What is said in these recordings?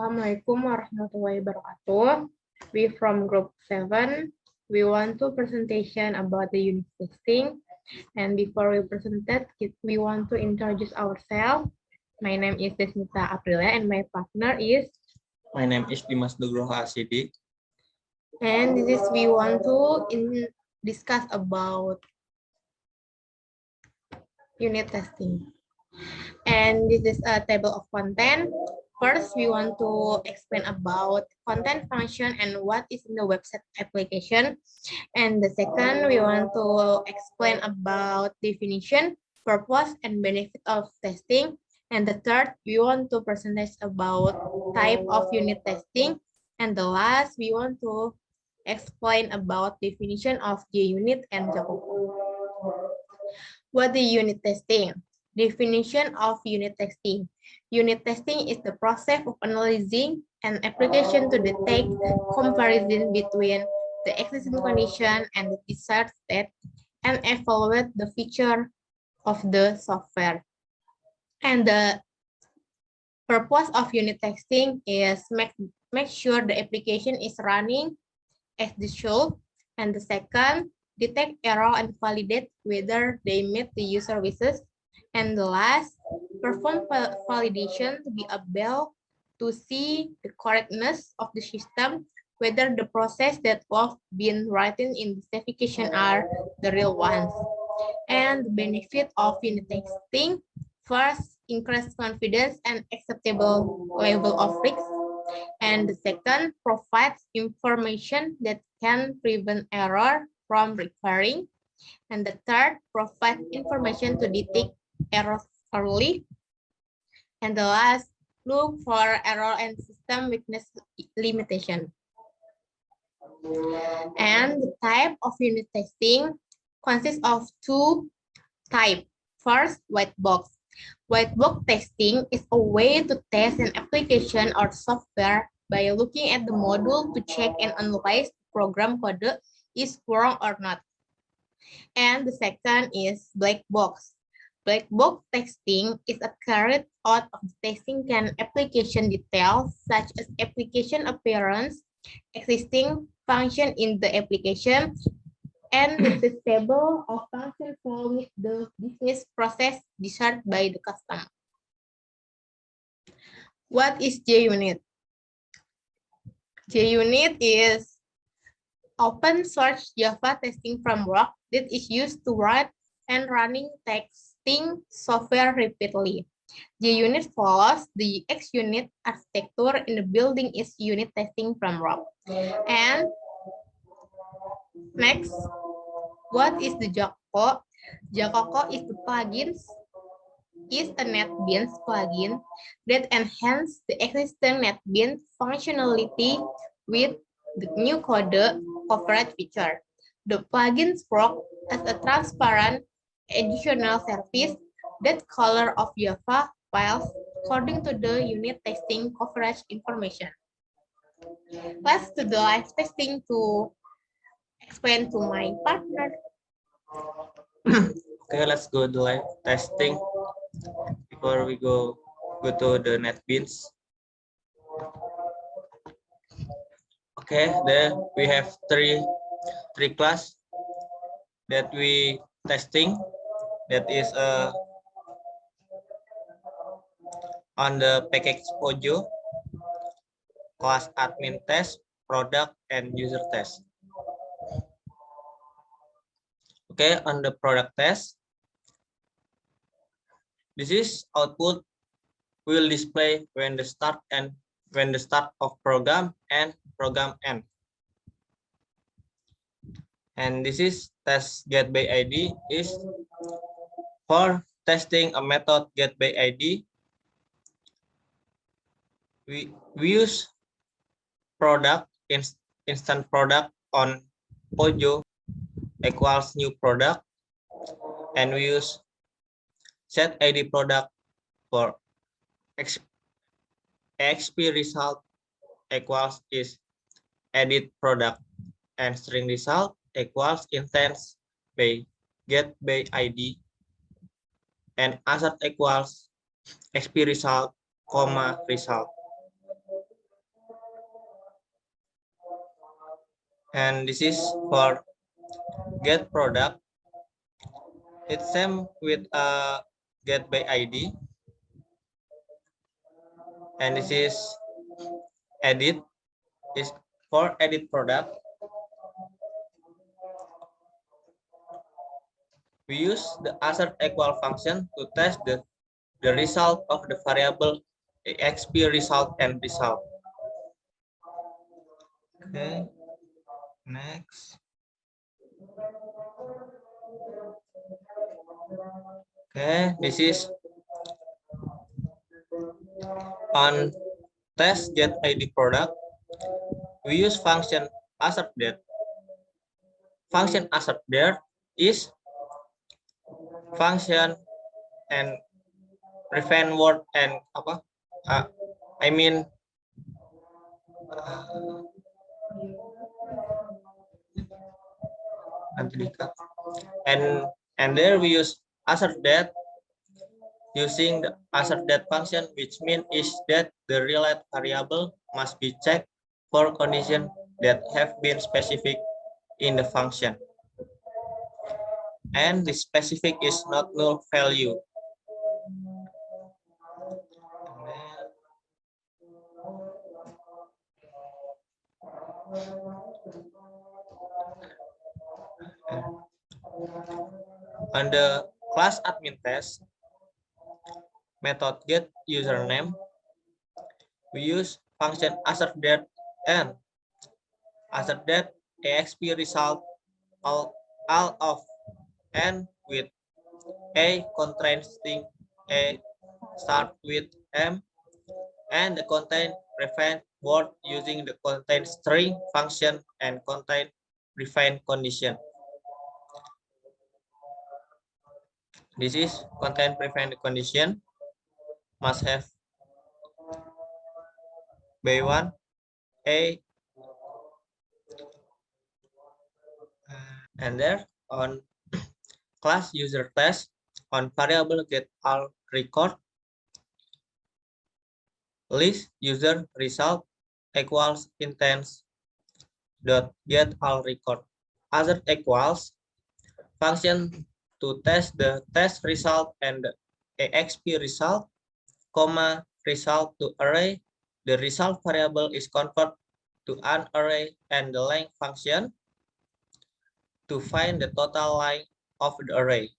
Assalamualaikum warahmatullahi wabarakatuh. We from group 7. We want to presentation about the unit testing. And before we present that, we want to introduce ourselves. My name is Desmita Aprilia and my partner is. My name is Dimas Nugroho Asidik. And this is we want to discuss about unit testing. And this is a table of content. First, we want to explain about content function and what is in the website application. And the second, we want to explain about definition, purpose, and benefit of testing. And the third, we want to present about type of unit testing. And the last, we want to explain about definition of JUnit and JUnit. What is unit testing? Definition of unit testing. Unit testing is the process of analyzing an application to detect comparison between the existing condition and the desired state and evaluate the feature of the software. And the purpose of unit testing is make sure the application is running as it should. And the second, detect error and validate whether they meet the user wishes. And the last, perform validation to be able to see the correctness of the system, whether the process that was been written in the specification are the real ones. And the benefit of unit testing, first, increase confidence and acceptable level of risk. And the second, provides information that can prevent error from recurring. And the third, provide information to detect errors early. And the last, look for error and system weakness limitation. And the type of unit testing consists of two types. First, white box. White box testing is a way to test an application or software by looking at the module to check and analyze the program code is wrong or not. And the second is black box. Black box testing is a carried out of testing an application details such as application appearance, existing function in the application, and the table of function for with the business process desired by the customer. What is JUnit? JUnit is open source Java testing framework that is used to write and running testing software repeatedly. JUnit follows the XUnit architecture in the building its unit testing framework. And next, what is the Joko? Joko is the plugins is a NetBeans plugin that enhances the existing NetBeans functionality with the new code coverage feature. The plugins work as a transparent additional service that color of Java files according to the unit testing coverage information. Let's do the live testing to explain to my partner. Okay, let's go to live testing. Before we go to the NetBeans. Okay, there we have three class that we testing. That is on the package Pojo, class admin test, product, and user test. Okay, on the product test, this is output will display when the start of program and program end. And this is test get by ID is for testing a method get by ID. We use product instant product on Pojo equals new product, and we use set ID product for XP result equals is edit product, and string result equals instance by get by ID, and assert equals XP result, comma result. And this is for get product. It's same with get by ID. And this is edit is for edit product. We use the assert equal function to test the result of the variable exp result and result. Okay, next. Okay, this is on test get ID product. We use function assert that. Function assert there is function and prevent word and apa? I mean and there we use assert that using the assert that function, which means is that the related variable must be checked for conditions that have been specific in the function. And the specific is not null value. On the class admin test method get username, we use function assert that and assert that exp result all of n with a contains string a start with m and the contain prevent word using the contain string function and contain prevent condition. This is contain prevent condition must have b1 a and there on class user test on variable get all record list user result equals intents dot get all record other equals function to test the test result and the exp result comma result to array. The result variable is converted to an array and the length function to find the total length of the array.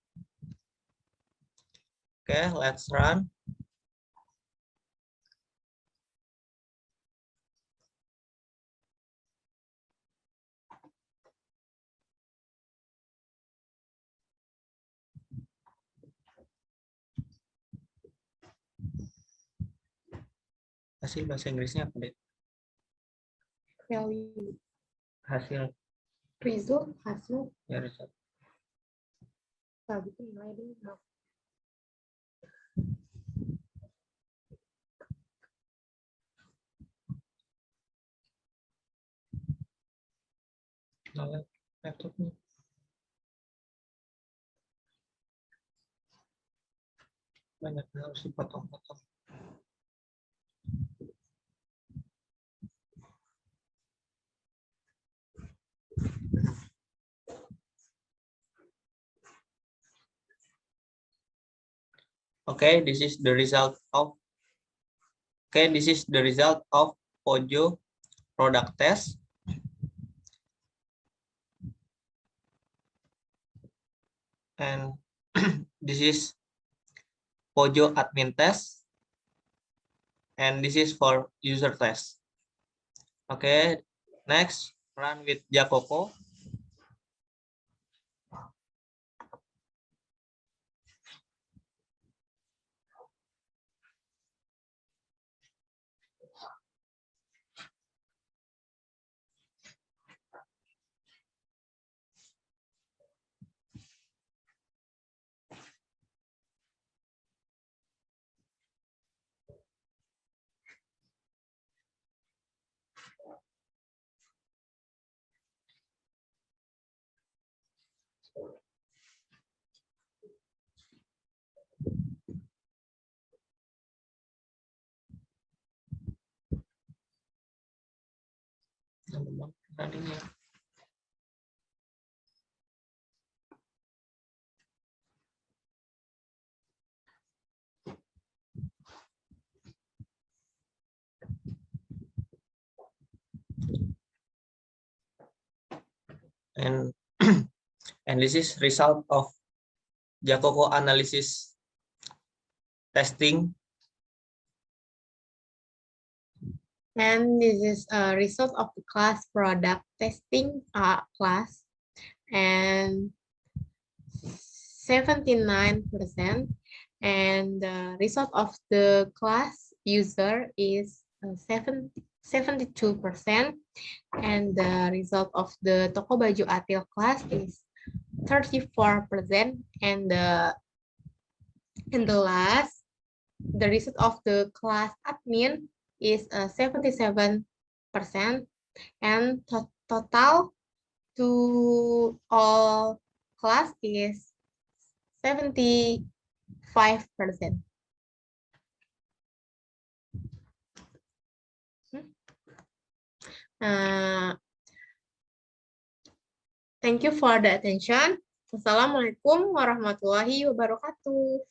Okay, let's run. Hasil bahasa Inggrisnya apa, Dek? Value. Hasil. Result, hasil. Ya, result. Gitu, nilai dulu. Laptopnya. Banyak harus dipotong-potong. Okay, this is the result of Pojo product test. And this is Pojo admin test. And this is for user test. Okay, next run with Jacopo. Running And and this is result of Jacoco analysis testing. And this is a result of the class product testing class, and 79%. And the result of the class user is 72%. And the result of the Toko Baju Atil class is 34%. And the last, the result of the class admin is 77%. And total to all class is 75%. Thank you for the attention. Wassalamualaikum warahmatullahi wabarakatuh.